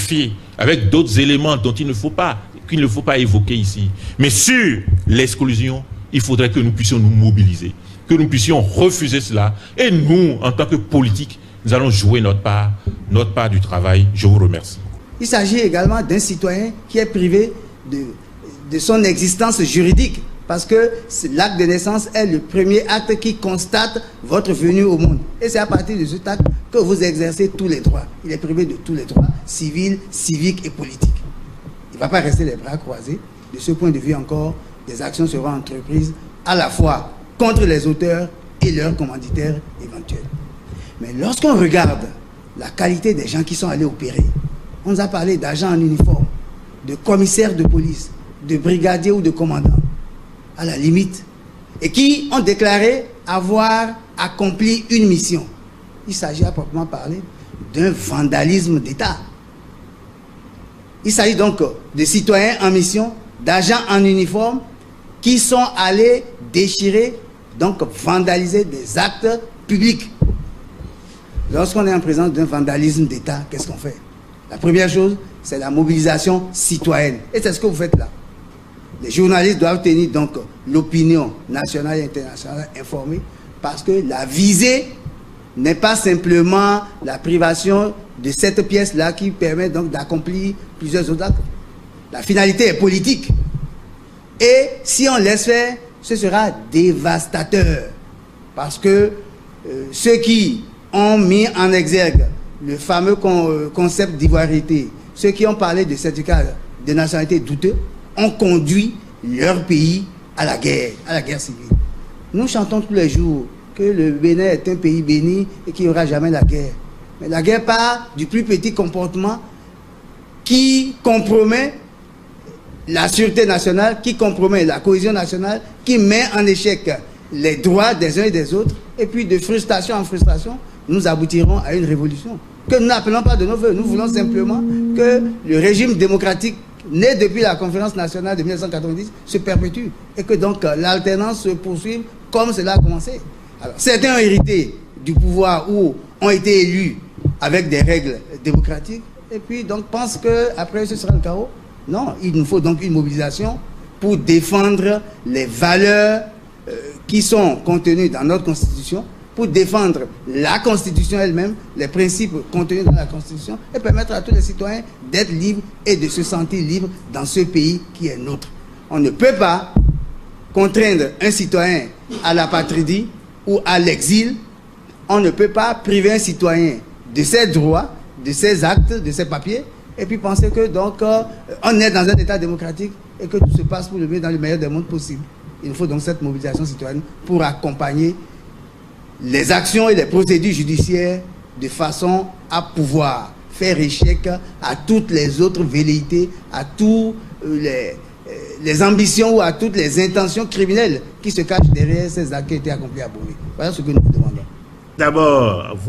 justifier avec d'autres éléments dont qu'il ne faut pas évoquer ici. Mais sur l'exclusion, il faudrait que nous puissions nous mobiliser, que nous puissions refuser cela. Et nous, en tant que politiques, nous allons jouer notre part du travail. Je vous remercie. Il s'agit également d'un citoyen qui est privé de son existence juridique, parce que l'acte de naissance est le premier acte qui constate votre venue au monde. Et c'est à partir de cet acte que vous exercez tous les droits. Il est privé de tous les droits civils, civiques et politiques. Il ne va pas rester les bras croisés. De ce point de vue encore, des actions seront entreprises à la fois contre les auteurs et leurs commanditaires éventuels. Mais lorsqu'on regarde la qualité des gens qui sont allés opérer, on nous a parlé d'agents en uniforme, de commissaires de police, de brigadiers ou de commandants, à la limite, et qui ont déclaré avoir accompli une mission. Il s'agit à proprement parler d'un vandalisme d'État. Il s'agit donc de citoyens en mission, d'agents en uniforme, qui sont allés déchirer, donc vandaliser des actes publics. Lorsqu'on est en présence d'un vandalisme d'État, qu'est-ce qu'on fait? La première chose, c'est la mobilisation citoyenne. Et c'est ce que vous faites là. Les journalistes doivent tenir donc l'opinion nationale et internationale informée, parce que la visée n'est pas simplement la privation de cette pièce-là qui permet donc d'accomplir plusieurs autres actes. La finalité est politique. Et si on laisse faire, ce sera dévastateur. Parce que ceux qui ont mis en exergue le fameux concept d'ivoirité, ceux qui ont parlé de certificat de nationalité douteux, ont conduit leur pays à la guerre civile. Nous chantons tous les jours que le Bénin est un pays béni et qu'il n'y aura jamais la guerre. Mais la guerre part du plus petit comportement qui compromet la sûreté nationale, qui compromet la cohésion nationale, qui met en échec les droits des uns et des autres, et puis de frustration en frustration, nous aboutirons à une révolution que nous n'appelons pas de nos voeux. Nous voulons simplement que le régime démocratique né depuis la conférence nationale de 1990 se perpétue et que donc l'alternance se poursuive comme cela a commencé. Alors, certains ont hérité du pouvoir ou ont été élus avec des règles démocratiques et puis donc pensent qu'après ce sera le chaos. Non, il nous faut donc une mobilisation pour défendre les valeurs qui sont contenues dans notre Constitution, pour défendre la Constitution elle-même, les principes contenus dans la Constitution, et permettre à tous les citoyens d'être libres et de se sentir libres dans ce pays qui est nôtre. On ne peut pas contraindre un citoyen à l'apatridie ou à l'exil. On ne peut pas priver un citoyen de ses droits, de ses actes, de ses papiers, et puis penser que donc on est dans un État démocratique et que tout se passe pour le mieux dans le meilleur des mondes possible. Il faut donc cette mobilisation citoyenne pour accompagner les actions et les procédures judiciaires de façon à pouvoir faire échec à toutes les autres velléités, à tous les ambitions ou à toutes les intentions criminelles qui se cachent derrière ces actes qui ont été accomplis à Bombay. Voilà ce que nous vous demandons. D'abord, vous